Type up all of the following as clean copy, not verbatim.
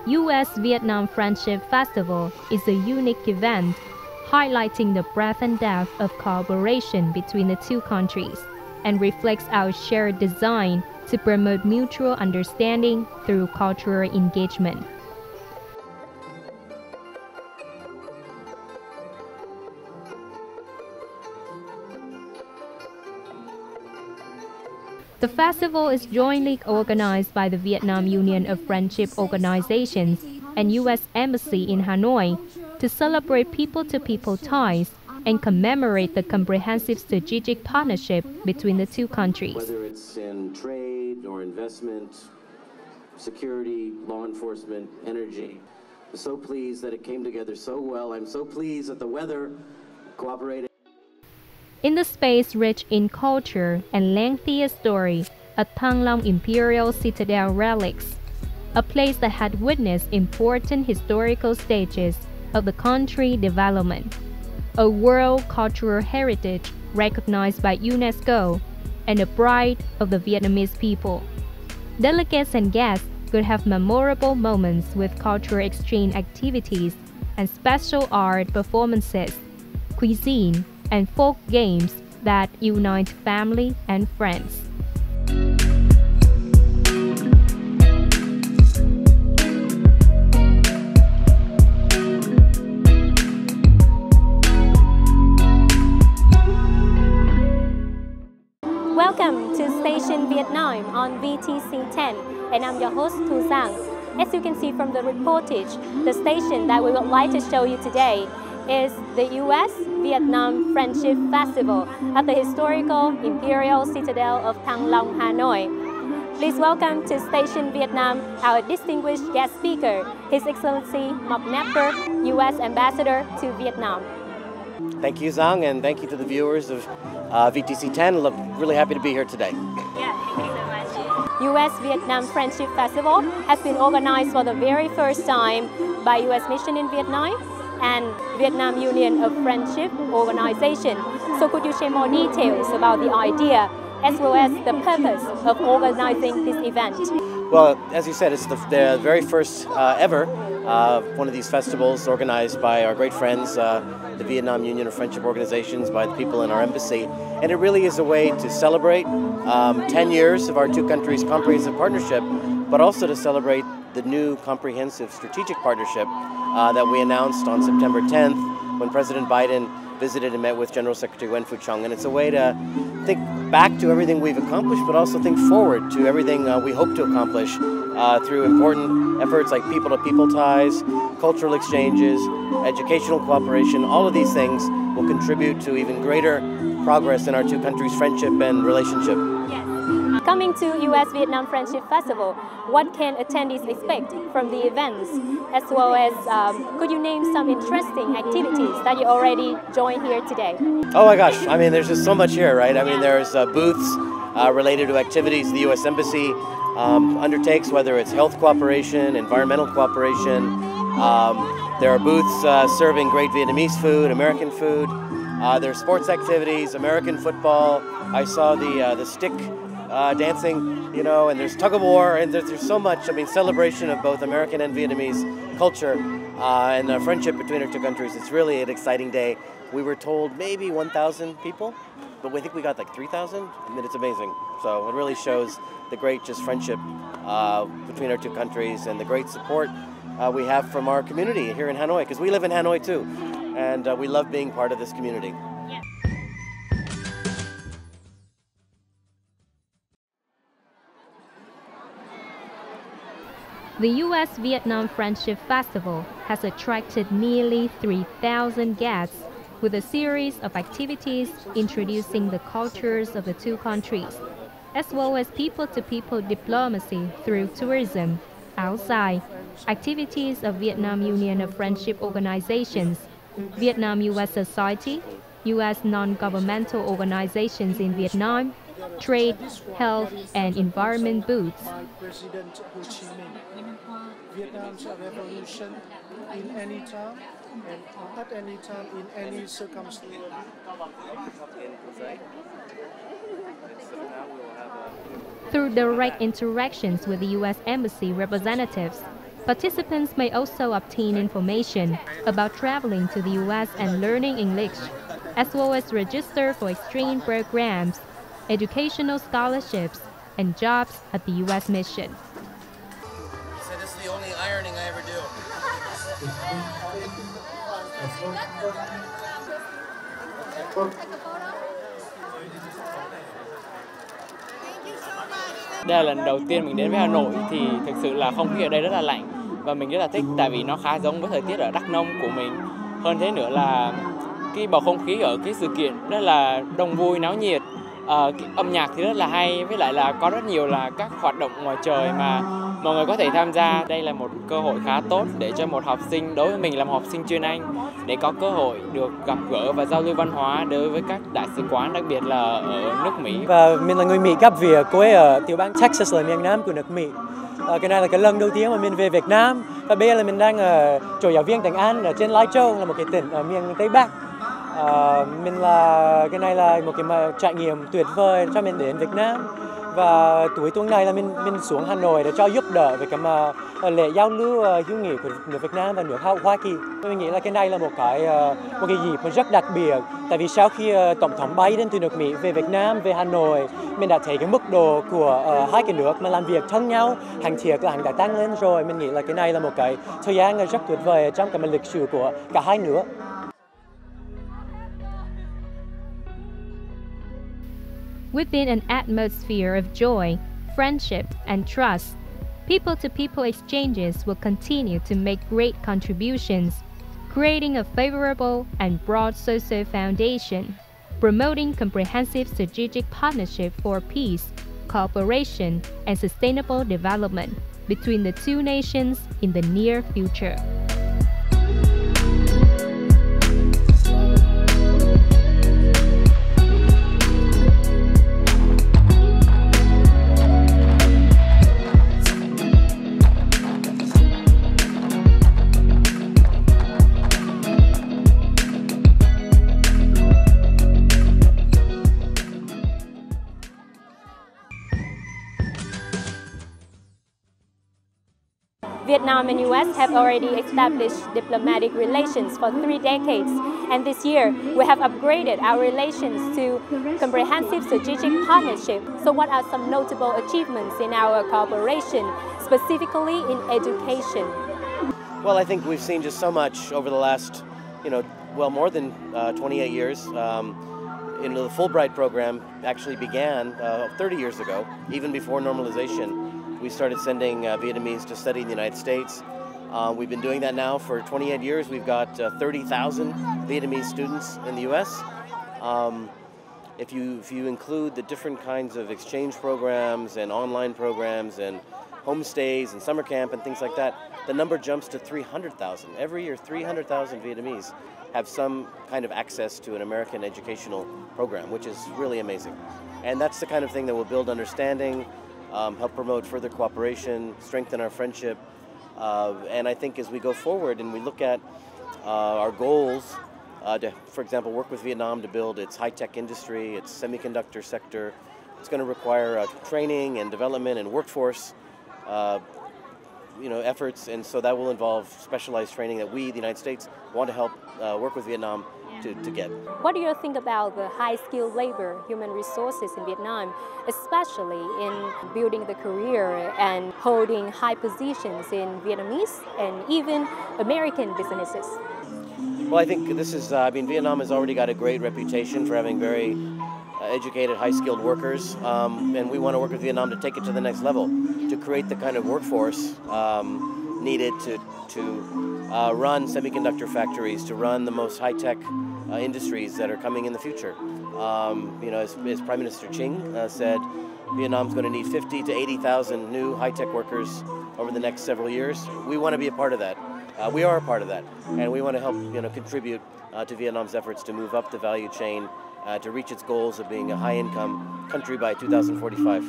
U.S.-Vietnam Friendship Festival is a unique event highlighting the breadth and depth of cooperation between the two countries and reflects our shared design to promote mutual understanding through cultural engagement. The festival is jointly organized by the Vietnam Union of Friendship Organizations and U.S. Embassy in Hanoi to celebrate people-to-people ties and commemorate the comprehensive strategic partnership between the two countries. Whether it's in trade or investment, security, law enforcement, energy. I'm so pleased that it came together so well. I'm so pleased that the weather cooperated. In the space rich in culture and lengthy story, a Thăng Long Imperial Citadel relics, a place that had witnessed important historical stages of the country development, a world cultural heritage recognized by UNESCO, and a pride of the Vietnamese people. Delegates and guests could have memorable moments with cultural exchange activities and special art performances, cuisine, and folk games that unite family and friends. Welcome to Station Vietnam on VTC 10, and I'm your host Thu Giang. As you can see from the reportage, the station that we would like to show you today is the U.S.-Vietnam Friendship Festival at the historical Imperial Citadel of Thăng Long, Hanoi. Please welcome to Station Vietnam our distinguished guest speaker, His Excellency Mộc Nepper, U.S. Ambassador to Vietnam. Thank you, Giang, and thank you to the viewers of VTC 10. Really happy to be here today. Yeah, thank you so much. U.S.-Vietnam Friendship Festival has been organized for the very first time by U.S. Mission in Vietnam and Vietnam Union of Friendship Organization. So could you share more details about the idea as well as the purpose of organizing this event? Well, as you said, it's the very first ever one of these festivals organized by our great friends, the Vietnam Union of Friendship Organizations, by the people in our embassy. And it really is a way to celebrate 10 years of our two countries' comprehensive partnership, but also to celebrate the new comprehensive strategic partnership that we announced on September 10th when President Biden visited and met with General Secretary Wen Phu-Trong. And it's a way to think back to everything we've accomplished, but also think forward to everything we hope to accomplish through important efforts like people-to-people ties, cultural exchanges, educational cooperation. All of these things will contribute to even greater progress in our two countries' friendship and relationship. Yes. Coming to U.S.-Vietnam Friendship Festival, what can attendees expect from the events? As well as, could you name some interesting activities that you already joined here today? Oh my gosh, I mean, there's just so much here, right? I mean, there's booths related to activities the U.S. Embassy undertakes, whether it's health cooperation, environmental cooperation. There are booths serving great Vietnamese food, American food. There are sports activities, American football. I saw the stick dancing, you know, and there's tug of war, and there's so much. I mean, celebration of both American and Vietnamese culture and the friendship between our two countries. It's really an exciting day. We were told maybe 1,000 people, but we think we got like 3,000. I mean, it's amazing. So it really shows the great just friendship between our two countries and the great support we have from our community here in Hanoi, because we live in Hanoi too, and we love being part of this community. Yeah. The U.S.-Vietnam Friendship Festival has attracted nearly 3,000 guests with a series of activities introducing the cultures of the two countries, as well as people-to-people diplomacy through tourism, outside, activities of Vietnam Union of Friendship Organizations, Vietnam-U.S. Society, U.S. non-governmental organizations in Vietnam, trade, health, and environment booths. President Ho Chi Minh. Vietnam's revolution in any time and at any time in any circumstance. Through direct interactions with the U.S. Embassy representatives, Participants may also obtain information about traveling to the US and learning English, as well as register for exchange programs, educational scholarships, and jobs at the US mission. He said this is the only ironing I ever do. Đây là lần đầu tiên mình đến với Hà Nội thì thực sự là không khí ở đây rất là lạnh và mình rất là thích tại vì nó khá giống với thời tiết ở Đắk Nông của mình. Hơn thế nữa là cái bầu không khí ở cái sự kiện rất là đông vui náo nhiệt, âm nhạc thì rất là hay, với lại là có rất nhiều là các hoạt động ngoài trời mà mọi người có thể tham gia. Đây là một cơ hội khá tốt để cho một học sinh, đối với mình là một học sinh chuyên Anh, để có cơ hội được gặp gỡ và giao lưu văn hóa đối với các đại sứ quán, đặc biệt là ở nước Mỹ. Và mình là người Mỹ gốc Việt, quê ở tiểu bang Texas là miền Nam của nước Mỹ. Cái này là cái lần đầu tiên mà mình về Việt Nam, và bây giờ là mình đang ở chỗ giáo viên tiếng Anh ở trên Lai Châu, là một cái tỉnh ở miền Tây Bắc. Cái này là một cái trải nghiệm tuyệt vời cho mình đến Việt Nam. Và cuối tuần này là mình xuống Hà Nội để cho giúp đỡ về cái lễ giao lưu hữu nghị của nước Việt Nam và nước Hoa Kỳ. Mình nghĩ là cái này là một cái dịp mà rất đặc biệt. Tại vì sau khi tổng thống Biden từ nước Mỹ về Việt Nam, về Hà Nội, mình đã thấy cái mức độ của hai cái nước mà làm việc thân nhau, hành thiệp là đã tăng lên rồi. Mình nghĩ là cái này là một cái thời gian rất tuyệt vời trong cái lịch sử của cả hai nước. Within an atmosphere of joy, friendship, and trust, people-to-people exchanges will continue to make great contributions, creating a favorable and broad social foundation, promoting comprehensive strategic partnership for peace, cooperation, and sustainable development between the two nations in the near future. Vietnam and US have already established diplomatic relations for 3 decades, and this year we have upgraded our relations to comprehensive strategic partnership. So what are some notable achievements in our cooperation, specifically in education? Well, I think we've seen just so much over the last, more than 28 years. The Fulbright program actually began 30 years ago, even before normalization. We started sending Vietnamese to study in the United States. We've been doing that now for 28 years. We've got 30,000 Vietnamese students in the U.S. If you include the different kinds of exchange programs and online programs and homestays and summer camp and things like that, the number jumps to 300,000. Every year, 300,000 Vietnamese have some kind of access to an American educational program, which is really amazing. And that's the kind of thing that will build understanding, help promote further cooperation, strengthen our friendship. And I think as we go forward and we look at our goals to, for example, work with Vietnam to build its high-tech industry, its semiconductor sector, it's going to require training and development and workforce efforts, and so that will involve specialized training that we, the United States, want to help work with Vietnam to get. What do you think about the high-skilled labor, human resources in Vietnam, especially in building the career and holding high positions in Vietnamese and even American businesses? Well, I think this is, Vietnam has already got a great reputation for having very educated, high-skilled workers, and we want to work with Vietnam to take it to the next level, to create the kind of workforce needed to run semiconductor factories, to run the most high-tech industries that are coming in the future. As Prime Minister Trưng said, Vietnam's going to need 50 to 80,000 new high-tech workers over the next several years. We want to be a part of that. We are a part of that, and we want to help contribute to Vietnam's efforts to move up the value chain to reach its goals of being a high-income country by 2045.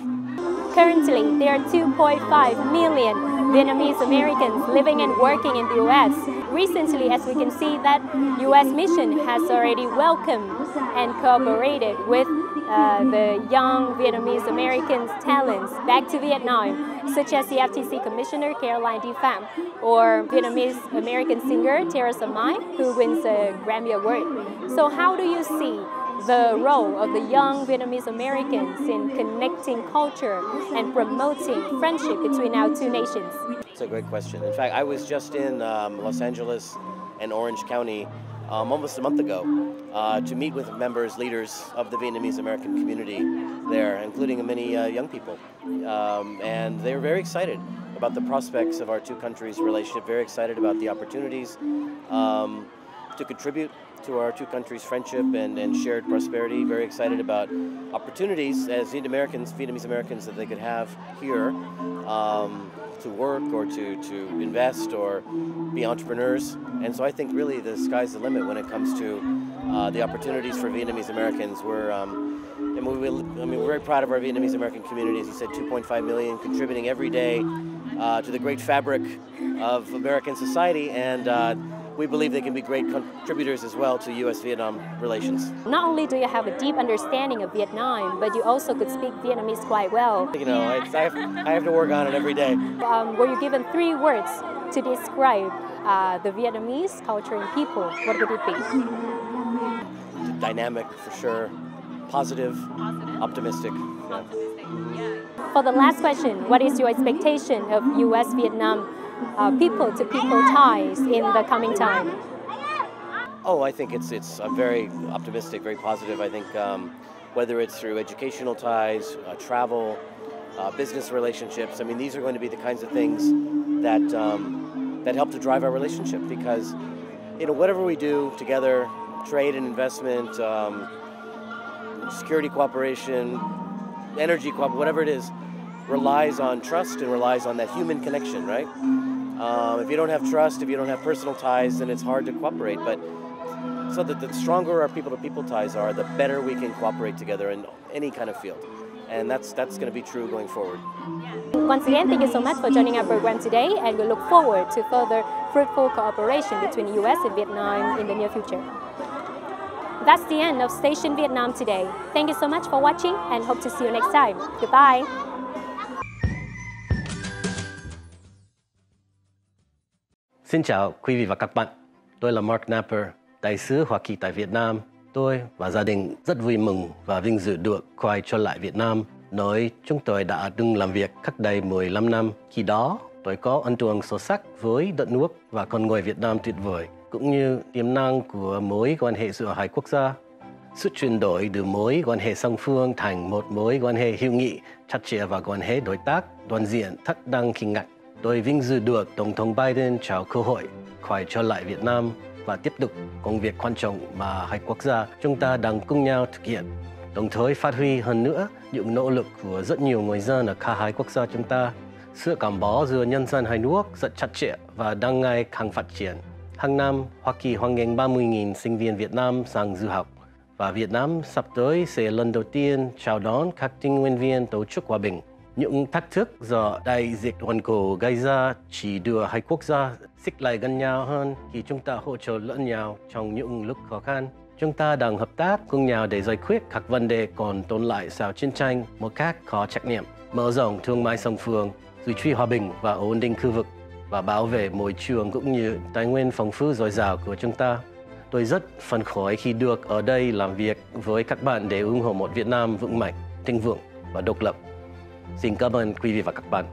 Currently, there are 2.5 million Vietnamese Americans living and working in the U.S. Recently, as we can see, that U.S. mission has already welcomed and cooperated with the young Vietnamese Americans talents back to Vietnam, such as the FTC Commissioner Caroline D. Pham or Vietnamese American singer Terrace Mai, who wins a Grammy Award. So how do you see the role of the young Vietnamese Americans in connecting culture and promoting friendship between our two nations? It's a great question. In fact, I was just in Los Angeles and Orange County almost a month ago to meet with members, leaders of the Vietnamese American community there, including many young people. And they were very excited about the prospects of our two countries' relationship, very excited about the opportunities to contribute to our two countries' friendship and shared prosperity, very excited about opportunities as Vietnamese Americans that they could have here to work or to invest or be entrepreneurs. And so I think really the sky's the limit when it comes to the opportunities for Vietnamese Americans. We're very proud of our Vietnamese American community. As you said, 2.5 million contributing every day to the great fabric of American society, and we believe they can be great contributors as well to U.S.-Vietnam relations. Not only do you have a deep understanding of Vietnam, but you also could speak Vietnamese quite well. You know, I have to work on it every day. Were you given 3 words to describe the Vietnamese culture and people, what would it be? Dynamic, for sure. Positive, optimistic. Yeah. For the last question, what is your expectation of U.S.-Vietnam people-to-people ties in the coming time? Oh, I think it's very optimistic, very positive. I think whether it's through educational ties, travel, business relationships, I mean, these are going to be the kinds of things that help to drive our relationship, because whatever we do together, trade and investment, security cooperation, energy cooperation, whatever it is, relies on trust and relies on that human connection, right? If you don't have trust, if you don't have personal ties, then it's hard to cooperate. But so that the stronger our people-to-people ties are, the better we can cooperate together in any kind of field. And that's going to be true going forward. Once again, thank you so much for joining our program today, and we look forward to further fruitful cooperation between the U.S. and Vietnam in the near future. That's the end of Station Vietnam today. Thank you so much for watching and hope to see you next time. Goodbye. Xin chào quý vị và các bạn. Tôi là Mark Napper, đại sứ Hoa Kỳ tại Việt Nam. Tôi và gia đình rất vui mừng và vinh dự được quay trở lại Việt Nam, nơi chúng tôi đã từng làm việc cách đây 15 năm. Khi đó, tôi có ấn tượng sâu sắc với đất nước và con người Việt Nam tuyệt vời, cũng như tiềm năng của mối quan hệ giữa hai quốc gia. Sự chuyển đổi từ mối quan hệ song phương thành một mối quan hệ hữu nghị chặt chẽ và quan hệ đối tác toàn diện thật đáng kinh ngạc. Tôi vinh dự được Tổng thống Biden trao cơ hội quay trở lại Việt Nam và tiếp tục công việc quan trọng mà hai quốc gia chúng ta đang cùng nhau thực hiện, đồng thời phát huy hơn nữa những nỗ lực của rất nhiều người dân ở cả hai quốc gia chúng ta. Sự gắn bó giữa nhân dân hai nước rất chặt chẽ và đang ngày càng phát triển. Hàng năm, Hoa Kỳ hoan nghênh 30.000 sinh viên Việt Nam sang du học, và Việt Nam sắp tới sẽ lần đầu tiên chào đón các tình nguyện viên tổ chức hòa bình. Những thách thức do đại dịch toàn cầu gây ra chỉ đưa hai quốc gia xích lại gần nhau hơn khi chúng ta hỗ trợ lẫn nhau trong những lúc khó khăn. Chúng ta đang hợp tác cùng nhau để giải quyết các vấn đề còn tồn tại sau chiến tranh một cách có trách nhiệm, mở rộng thương mại song phương, duy trì hòa bình và ổn định khu vực và bảo vệ môi trường cũng như tài nguyên phong phú dồi dào của chúng ta. Tôi rất phấn khởi khi được ở đây làm việc với các bạn để ủng hộ một Việt Nam vững mạnh, thịnh vượng và độc lập. Xin cảm ơn quý vị và các bạn.